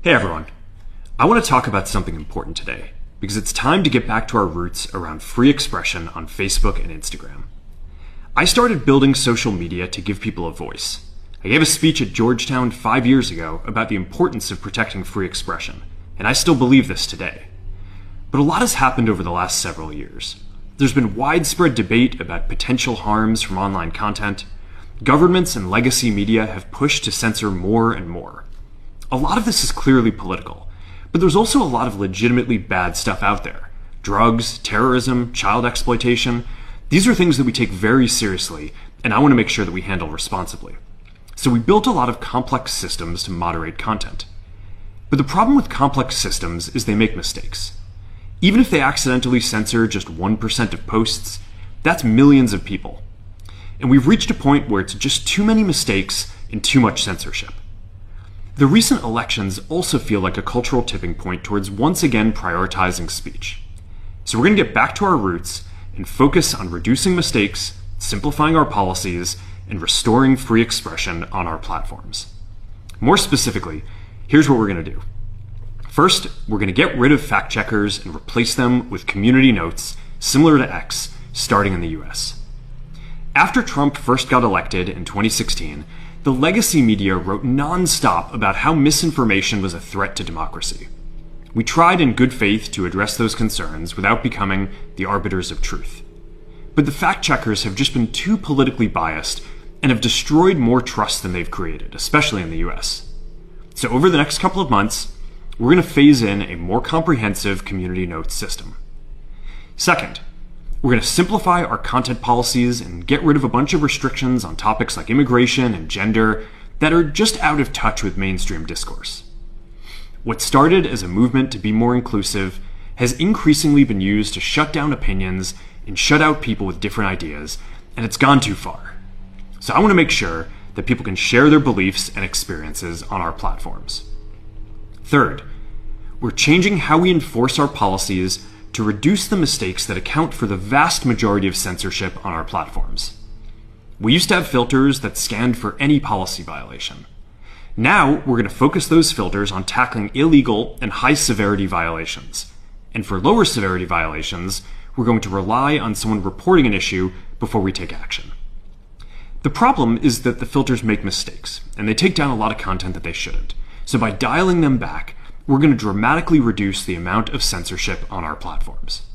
Hey everyone, I want to talk about something important today because it's time to get back to our roots around free expression on Facebook and Instagram. I started building social media to give people a voice. I gave a speech at Georgetown 5 years ago about the importance of protecting free expression, and I still believe this today. But a lot has happened over the last several years. There's been widespread debate about potential harms from online content. Governments and legacy media have pushed to censor more and more. A lot of this is clearly political, but there's also a lot of legitimately bad stuff out there. Drugs, terrorism, child exploitation. These are things that we take very seriously, and I want to make sure that we handle responsibly. So we built a lot of complex systems to moderate content. But the problem with complex systems is they make mistakes. Even if they accidentally censor just 1% of posts, that's millions of people. And we've reached a point where it's just too many mistakes and too much censorship. The recent elections also feel like a cultural tipping point towards once again prioritizing speech. So we're going to get back to our roots and focus on reducing mistakes, simplifying our policies, and restoring free expression on our platforms. More specifically, here's what we're going to do. First, we're going to get rid of fact checkers and replace them with community notes similar to X, starting in the US. After Trump first got elected in 2016, the legacy media wrote non-stop about how misinformation was a threat to democracy. We tried in good faith to address those concerns without becoming the arbiters of truth. But the fact-checkers have just been too politically biased and have destroyed more trust than they've created, especially in the US. So over the next couple of months, we're going to phase in a more comprehensive community notes system. Second, we're going to simplify our content policies and get rid of a bunch of restrictions on topics like immigration and gender that are just out of touch with mainstream discourse. What started as a movement to be more inclusive has increasingly been used to shut down opinions and shut out people with different ideas, and it's gone too far. So I want to make sure that people can share their beliefs and experiences on our platforms. Third, we're changing how we enforce our policies to reduce the mistakes that account for the vast majority of censorship on our platforms. We used to have filters that scanned for any policy violation. Now, we're going to focus those filters on tackling illegal and high-severity violations. And for lower severity violations, we're going to rely on someone reporting an issue before we take action. The problem is that the filters make mistakes, and they take down a lot of content that they shouldn't. So by dialing them back, we're going to dramatically reduce the amount of censorship on our platforms.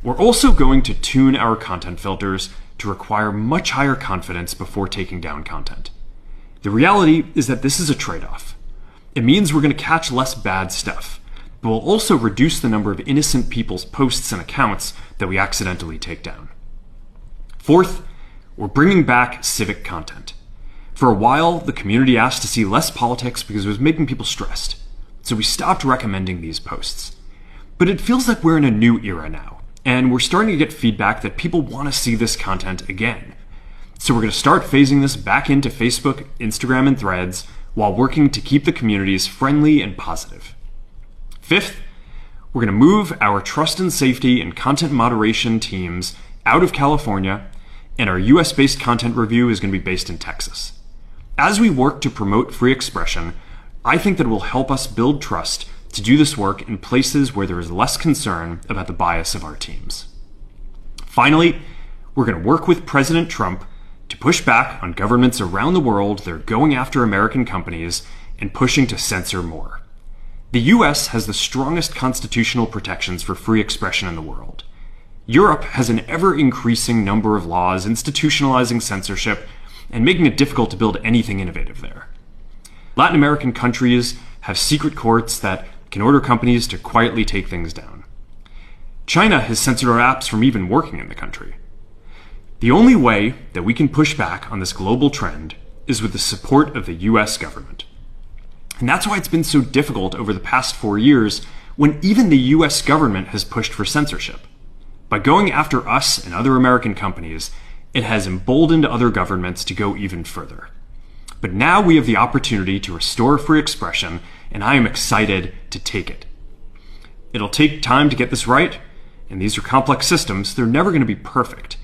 We're also going to tune our content filters to require much higher confidence before taking down content. The reality is that this is a trade-off. It means we're going to catch less bad stuff, but we'll also reduce the number of innocent people's posts and accounts that we accidentally take down. Fourth, we're bringing back civic content. For a while, the community asked to see less politics because it was making people stressed. So we stopped recommending these posts. But it feels like we're in a new era now, and we're starting to get feedback that people want to see this content again. So we're going to start phasing this back into Facebook, Instagram, and Threads while working to keep the communities friendly and positive. Fifth, we're going to move our trust and safety and content moderation teams out of California, and our US-based content review is going to be based in Texas. As we work to promote free expression, I think that it will help us build trust to do this work in places where there is less concern about the bias of our teams. Finally, we're going to work with President Trump to push back on governments around the world that are going after American companies and pushing to censor more. The US has the strongest constitutional protections for free expression in the world. Europe has an ever-increasing number of laws institutionalizing censorship and making it difficult to build anything innovative there. Latin American countries have secret courts that can order companies to quietly take things down. China has censored our apps from even working in the country. The only way that we can push back on this global trend is with the support of the US government. And that's why it's been so difficult over the past 4 years when even the US government has pushed for censorship. By going after us and other American companies, it has emboldened other governments to go even further. But now we have the opportunity to restore free expression, and I am excited to take it. It'll take time to get this right, and these are complex systems. They're never going to be perfect.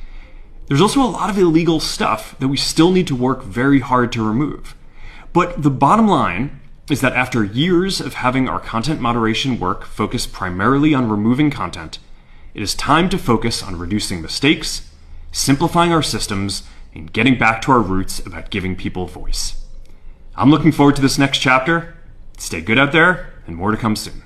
There's also a lot of illegal stuff that we still need to work very hard to remove. But the bottom line is that after years of having our content moderation work focus primarily on removing content, it is time to focus on reducing mistakes, simplifying our systems, and getting back to our roots about giving people voice. I'm looking forward to this next chapter. Stay good out there, and more to come soon.